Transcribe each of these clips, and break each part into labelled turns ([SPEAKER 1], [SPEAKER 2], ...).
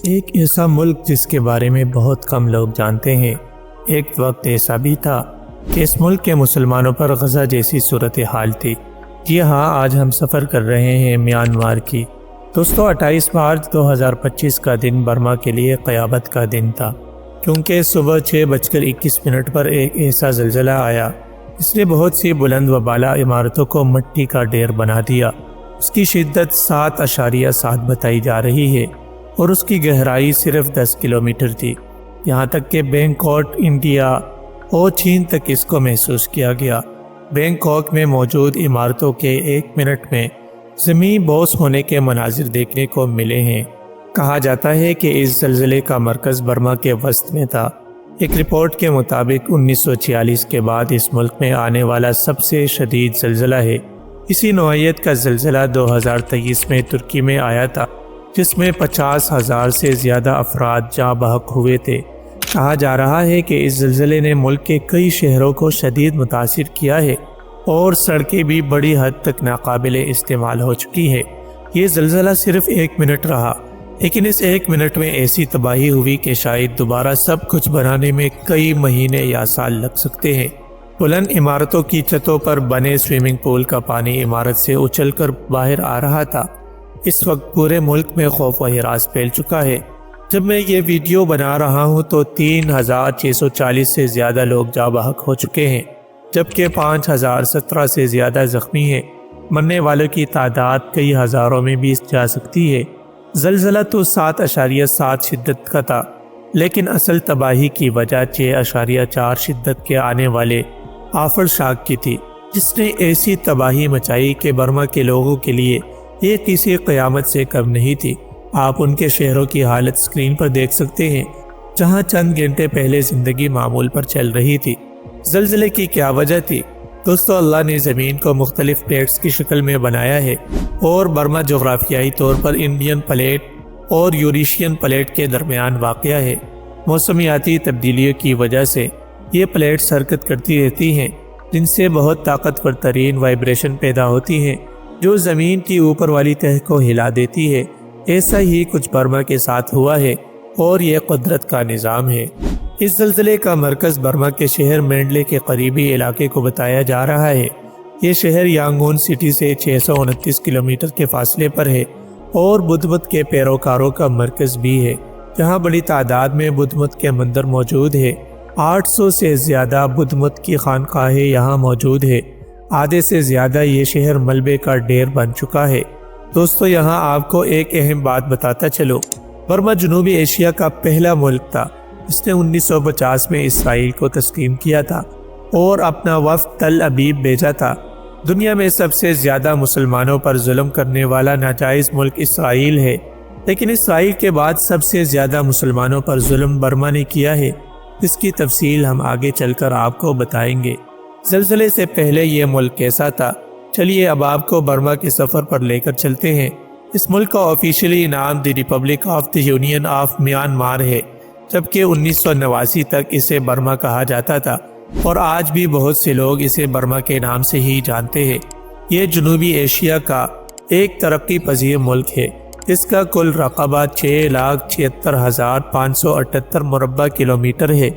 [SPEAKER 1] ایک ایسا ملک جس کے بارے میں بہت کم لوگ جانتے ہیں۔ ایک وقت ایسا بھی تھا کہ اس ملک کے مسلمانوں پر غزہ جیسی صورتحال تھی۔ جی ہاں، آج ہم سفر کر رہے ہیں میانمار کی۔ دوستو، 28 مارچ 2025 کا دن برما کے لیے قیامت کا دن تھا، کیونکہ صبح 6:21 پر ایک ایسا زلزلہ آیا جس نے بہت سی بلند و بالا عمارتوں کو مٹی کا ڈھیر بنا دیا۔ اس کی شدت 7.7 بتائی جا رہی ہے اور اس کی گہرائی صرف 10 کلومیٹر تھی۔ یہاں تک کہ بینکاک، انڈیا اور چین تک اس کو محسوس کیا گیا۔ بینکاک میں موجود عمارتوں کے 1 منٹ میں زمین بوس ہونے کے مناظر دیکھنے کو ملے ہیں۔ کہا جاتا ہے کہ اس زلزلے کا مرکز برما کے وسط میں تھا۔ ایک رپورٹ کے مطابق 1946 کے بعد اس ملک میں آنے والا سب سے شدید زلزلہ ہے۔ اسی نوعیت کا زلزلہ 2023 میں ترکی میں آیا تھا، جس میں 50,000 سے زیادہ افراد جاں بحق ہوئے تھے۔ کہا جا رہا ہے کہ اس زلزلے نے ملک کے کئی شہروں کو شدید متاثر کیا ہے اور سڑکیں بھی بڑی حد تک ناقابل استعمال ہو چکی ہے۔ یہ زلزلہ صرف 1 منٹ رہا، لیکن اس 1 منٹ میں ایسی تباہی ہوئی کہ شاید دوبارہ سب کچھ بنانے میں کئی مہینے یا سال لگ سکتے ہیں۔ بلند عمارتوں کی چھتوں پر بنے سوئمنگ پول کا پانی عمارت سے اچھل کر باہر آ رہا تھا۔ اس وقت پورے ملک میں خوف و ہراس پھیل چکا ہے۔ جب میں یہ ویڈیو بنا رہا ہوں تو 3,640 سے زیادہ لوگ جاں بحق ہو چکے ہیں، جبکہ 5,017 سے زیادہ زخمی ہیں۔ مرنے والوں کی تعداد کئی ہزاروں میں بھی جا سکتی ہے۔ زلزلہ تو 7.7 شدت کا تھا، لیکن اصل تباہی کی وجہ 6.4 شدت کے آنے والے آفر شاک کی تھی، جس نے ایسی تباہی مچائی کہ برما کے لوگوں کے لیے یہ کسی قیامت سے کم نہیں تھی۔ آپ ان کے شہروں کی حالت سکرین پر دیکھ سکتے ہیں، جہاں چند گھنٹے پہلے زندگی معمول پر چل رہی تھی۔ زلزلے کی کیا وجہ تھی؟ دوستو، اللہ نے زمین کو مختلف پلیٹس کی شکل میں بنایا ہے اور برما جغرافیائی طور پر انڈین پلیٹ اور یوریشین پلیٹ کے درمیان واقع ہے۔ موسمیاتی تبدیلیوں کی وجہ سے یہ پلیٹس حرکت کرتی رہتی ہیں، جن سے بہت طاقتور ترین وائبریشن پیدا ہوتی ہیں جو زمین کی اوپر والی تہہ کو ہلا دیتی ہے۔ ایسا ہی کچھ برما کے ساتھ ہوا ہے اور یہ قدرت کا نظام ہے۔ اس زلزلے کا مرکز برما کے شہر مینڈلے کے قریبی علاقے کو بتایا جا رہا ہے۔ یہ شہر یانگون سٹی سے 629 کلومیٹر کے فاصلے پر ہے اور بدھ مت کے پیروکاروں کا مرکز بھی ہے، جہاں بڑی تعداد میں بدھ مت کے مندر موجود ہے۔ 800 سے زیادہ بدھ مت کی خانقاہیں یہاں موجود ہے۔ آدھے سے زیادہ یہ شہر ملبے کا ڈھیر بن چکا ہے۔ دوستو، یہاں آپ کو ایک اہم بات بتاتا چلو، برما جنوبی ایشیا کا پہلا ملک تھا جس نے 1950 میں اسرائیل کو تسلیم کیا تھا اور اپنا وفد تل ابیب بھیجا تھا۔ دنیا میں سب سے زیادہ مسلمانوں پر ظلم کرنے والا ناجائز ملک اسرائیل ہے، لیکن اسرائیل کے بعد سب سے زیادہ مسلمانوں پر ظلم برما نے کیا ہے، جس کی تفصیل ہم آگے چل کر آپ کو بتائیں گے۔ زلزلے سے پہلے یہ ملک کیسا تھا؟ چلیے اب آپ کو برما کے سفر پر لے کر چلتے ہیں۔ اس ملک کا آفیشلی نام the republic of the union of Myanmar ہے، جبکہ 1989 تک اسے برما کہا جاتا تھا اور آج بھی بہت سے لوگ اسے برما کے نام سے ہی جانتے ہیں۔ یہ جنوبی ایشیا کا ایک ترقی پذیر ملک ہے۔ اس کا کل رقبہ 6,76,578 مربع کلومیٹر ہے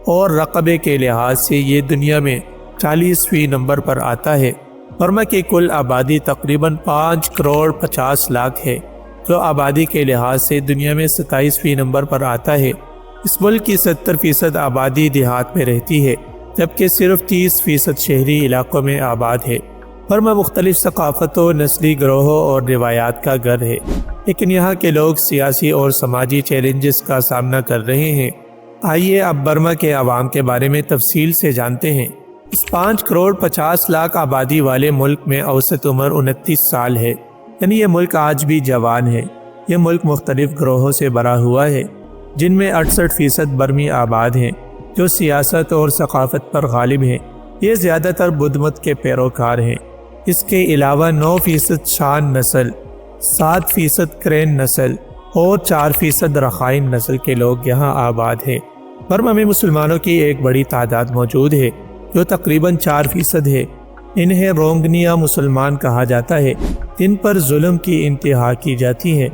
[SPEAKER 1] اور رقبے کے لحاظ سے یہ دنیا میں 40ویں نمبر پر آتا ہے۔ برما کی کل آبادی تقریباً 5,50,00,000 ہے، جو آبادی کے لحاظ سے دنیا میں 27ویں نمبر پر آتا ہے۔ اس ملک کی 70% آبادی دیہات میں رہتی ہے، جبکہ صرف 30% شہری علاقوں میں آباد ہے۔ برما مختلف ثقافتوں، نسلی گروہوں اور روایات کا گھر ہے، لیکن یہاں کے لوگ سیاسی اور سماجی چیلنجز کا سامنا کر رہے ہیں۔ آئیے اب برما کے عوام کے بارے میں تفصیل سے جانتے ہیں۔ اس 5,50,00,000 آبادی والے ملک میں اوسط عمر 29 سال ہے، یعنی یہ ملک آج بھی جوان ہے۔ یہ ملک مختلف گروہوں سے بھرا ہوا ہے، جن میں 68% برمی آباد ہیں جو سیاست اور ثقافت پر غالب ہیں۔ یہ زیادہ تر بدھ مت کے پیروکار ہیں۔ اس کے علاوہ 9% شان نسل، 7% کرین نسل اور 4% رخائن نسل کے لوگ یہاں آباد ہیں۔ برما میں مسلمانوں کی ایک بڑی تعداد موجود ہے، جو تقریباً 4% ہے۔ انہیں رونگنیا مسلمان کہا جاتا ہے، جن پر ظلم کی انتہا کی جاتی ہے۔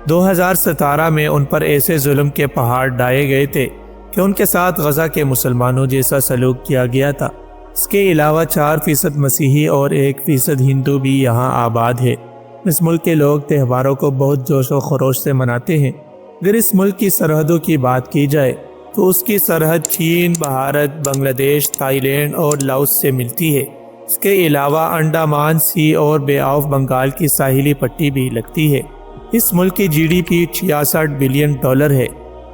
[SPEAKER 1] 2017 میں ان پر ایسے ظلم کے پہاڑ ڈھائے گئے تھے کہ ان کے ساتھ غزہ کے مسلمانوں جیسا سلوک کیا گیا تھا۔ اس کے علاوہ 4% مسیحی اور 1% ہندو بھی یہاں آباد ہے۔ اس ملک کے لوگ تہواروں کو بہت جوش و خروش سے مناتے ہیں۔ اگر اس ملک کی سرحدوں کی بات کی جائے تو اس کی سرحد چین، بھارت، بنگلہ دیش، تھائی لینڈ اور لاؤس سے ملتی ہے۔ اس کے علاوہ انڈامان سی اور بے آف بنگال کی ساحلی پٹی بھی لگتی ہے۔ اس ملک کی GDP $66 بلین ہے،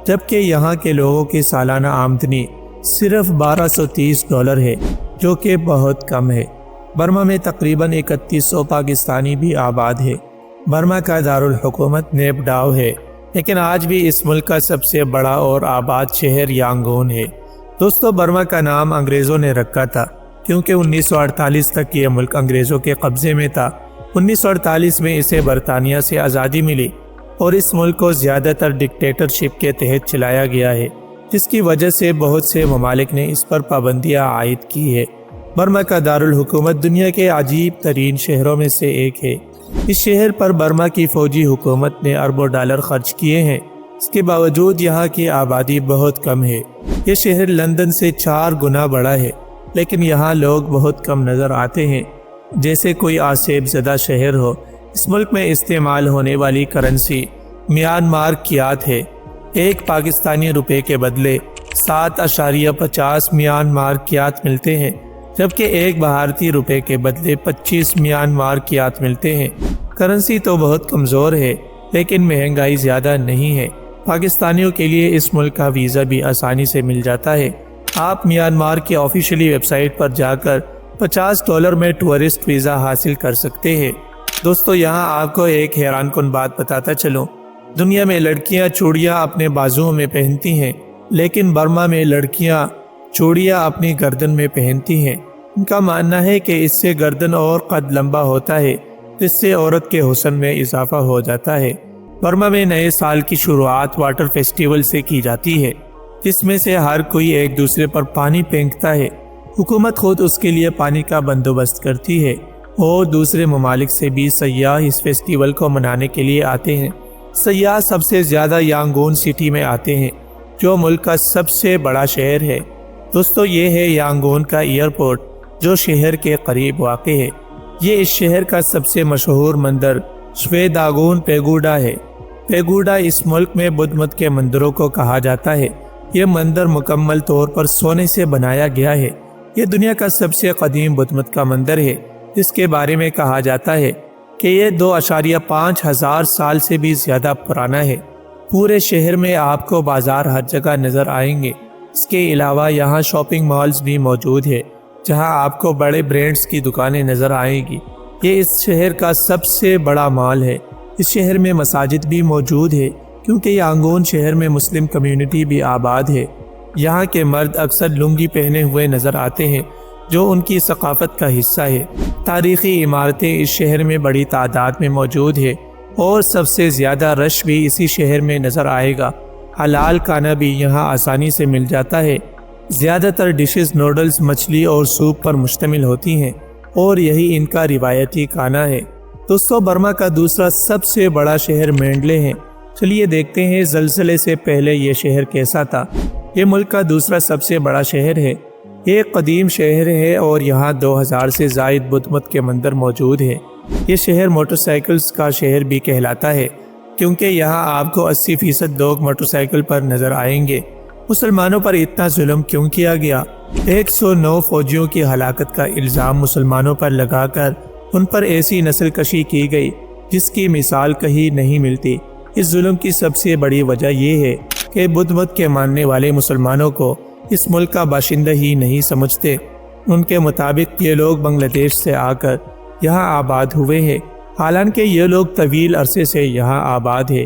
[SPEAKER 1] جبکہ یہاں کے لوگوں کی سالانہ آمدنی صرف $1230 ہے، جو کہ بہت کم ہے۔ برما میں تقریباً 3100 پاکستانی بھی آباد ہے۔ برما کا دارالحکومت نیپڈاؤ ہے، لیکن آج بھی اس ملک کا سب سے بڑا اور آباد شہر یانگون ہے۔ دوستو، برما کا نام انگریزوں نے رکھا تھا کیونکہ 1948 تک یہ ملک انگریزوں کے قبضے میں تھا۔ 1948 میں اسے برطانیہ سے آزادی ملی اور اس ملک کو زیادہ تر ڈکٹیٹرشپ کے تحت چلایا گیا ہے، جس کی وجہ سے بہت سے ممالک نے اس پر پابندیاں عائد کی ہے۔ برما کا دارالحکومت دنیا کے عجیب ترین شہروں میں سے ایک ہے۔ اس شہر پر برما کی فوجی حکومت نے اربوں ڈالر خرچ کیے ہیں۔ اس کے باوجود یہاں کی آبادی بہت کم ہے۔ یہ شہر لندن سے 4 گنا بڑا ہے، لیکن یہاں لوگ بہت کم نظر آتے ہیں، جیسے کوئی آسیب زدہ شہر ہو۔ اس ملک میں استعمال ہونے والی کرنسی میانمار کیات ہے۔ 1 پاکستانی روپے کے بدلے 7.50 میانمار کیات ملتے ہیں، جبکہ 1 بھارتی روپے کے بدلے 25 میانمار کیات ملتے ہیں۔ کرنسی تو بہت کمزور ہے، لیکن مہنگائی زیادہ نہیں ہے۔ پاکستانیوں کے لیے اس ملک کا ویزا بھی آسانی سے مل جاتا ہے۔ آپ میانمار کی آفیشلی ویب سائٹ پر جا کر $50 میں ٹورسٹ ویزا حاصل کر سکتے ہیں۔ دوستو، یہاں آپ کو ایک حیران کن بات بتاتا چلوں۔ دنیا میں لڑکیاں چوڑیاں اپنے بازوؤں میں پہنتی ہیں، لیکن برما میں لڑکیاں چوڑیاں اپنی گردن میں پہنتی ہیں۔ ان کا ماننا ہے کہ اس سے گردن اور قد لمبا ہوتا ہے، جس سے عورت کے حسن میں اضافہ ہو جاتا ہے۔ برما میں نئے سال کی شروعات واٹر فیسٹیول سے کی جاتی ہے، جس میں سے ہر کوئی ایک دوسرے پر پانی پھینکتا ہے۔ حکومت خود اس کے لیے پانی کا بندوبست کرتی ہے اور دوسرے ممالک سے بھی سیاح اس فیسٹیول کو منانے کے لیے آتے ہیں۔ سیاح سب سے زیادہ یانگون سٹی میں آتے ہیں، جو ملک کا سب سے بڑا شہر ہے۔ دوستو، یہ ہے یانگون کا ایئرپورٹ، جو شہر کے قریب واقع ہے۔ یہ اس شہر کا سب سے مشہور مندر شویداگون پیگوڈا ہے۔ پیگوڈا اس ملک میں بدھ مت کے مندروں کو کہا جاتا ہے۔ یہ مندر مکمل طور پر سونے سے بنایا گیا ہے۔ یہ دنیا کا سب سے قدیم بدھ مت کا مندر ہے، جس کے بارے میں کہا جاتا ہے کہ یہ 2.5 ہزار سال سے بھی زیادہ پرانا ہے۔ پورے شہر میں آپ کو بازار ہر جگہ نظر آئیں گے۔ اس کے علاوہ یہاں شاپنگ مالز بھی موجود ہے، جہاں آپ کو بڑے برانڈز کی دکانیں نظر آئیں گی۔ یہ اس شہر کا سب سے بڑا مال ہے۔ اس شہر میں مساجد بھی موجود ہے، کیونکہ یانگون شہر میں مسلم کمیونٹی بھی آباد ہے۔ یہاں کے مرد اکثر لنگی پہنے ہوئے نظر آتے ہیں، جو ان کی ثقافت کا حصہ ہے۔ تاریخی عمارتیں اس شہر میں بڑی تعداد میں موجود ہے اور سب سے زیادہ رش بھی اسی شہر میں نظر آئے گا۔ حلال کھانا بھی یہاں آسانی سے مل جاتا ہے۔ زیادہ تر ڈشز نوڈلز، مچھلی اور سوپ پر مشتمل ہوتی ہیں، اور یہی ان کا روایتی کھانا ہے۔ دوستو، برما کا دوسرا سب سے بڑا شہر مینڈلے ہے۔ چلیے دیکھتے ہیں زلزلے سے پہلے یہ شہر کیسا تھا۔ یہ ملک کا دوسرا سب سے بڑا شہر ہے۔ یہ ایک قدیم شہر ہے اور یہاں 2000 سے زائد بدھ مت کے مندر موجود ہیں۔ یہ شہر موٹر سائیکلز کا شہر بھی کہلاتا ہے، کیونکہ یہاں آپ کو 80% لوگ موٹر سائیکل پر نظر آئیں گے۔ مسلمانوں پر اتنا ظلم کیوں کیا گیا؟ 109 فوجیوں کی ہلاکت کا الزام مسلمانوں پر لگا کر ان پر ایسی نسل کشی کی گئی جس کی مثال کہیں نہیں ملتی۔ اس ظلم کی سب سے بڑی وجہ یہ ہے کہ بدھ مت کے ماننے والے مسلمانوں کو اس ملک کا باشندہ ہی نہیں سمجھتے۔ ان کے مطابق یہ لوگ بنگلہ دیش سے آ کر یہاں آباد ہوئے ہیں، حالانکہ یہ لوگ طویل عرصے سے یہاں آباد ہے۔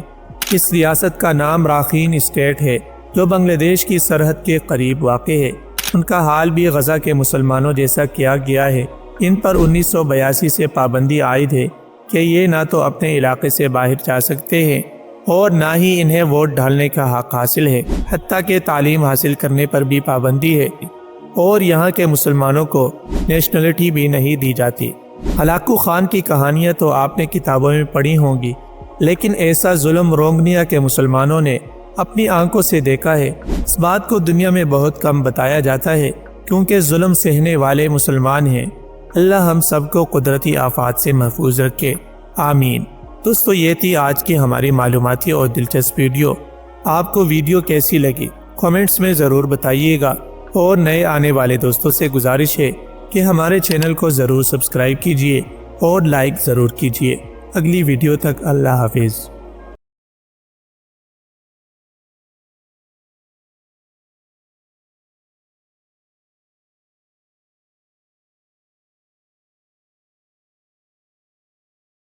[SPEAKER 1] اس ریاست کا نام راکھین اسٹیٹ ہے، جو بنگلہ دیش کی سرحد کے قریب واقع ہے۔ ان کا حال بھی غزہ کے مسلمانوں جیسا کیا گیا ہے۔ ان پر 1982 سے پابندی عائد ہے کہ یہ نہ تو اپنے علاقے سے باہر جا سکتے ہیں اور نہ ہی انہیں ووٹ ڈالنے کا حق حاصل ہے، حتیٰ کہ تعلیم حاصل کرنے پر بھی پابندی ہے، اور یہاں کے مسلمانوں کو نیشنلٹی بھی نہیں دی جاتی۔ ہلاکو خان کی کہانیاں تو آپ نے کتابوں میں پڑھی ہوں گی، لیکن ایسا ظلم روہنگیا کے مسلمانوں نے اپنی آنکھوں سے دیکھا ہے۔ اس بات کو دنیا میں بہت کم بتایا جاتا ہے کیونکہ ظلم سہنے والے مسلمان ہیں۔ اللہ ہم سب کو قدرتی آفات سے محفوظ رکھے، آمین۔ دوستو، یہ تھی آج کی ہماری معلوماتی اور دلچسپ ویڈیو۔ آپ کو ویڈیو کیسی لگی کامنٹس میں ضرور بتائیے گا، اور نئے آنے والے دوستوں سے گزارش ہے کہ ہمارے چینل کو ضرور سبسکرائب کیجیے اور لائک ضرور کیجیے۔ اگلی ویڈیو تک اللہ حافظ۔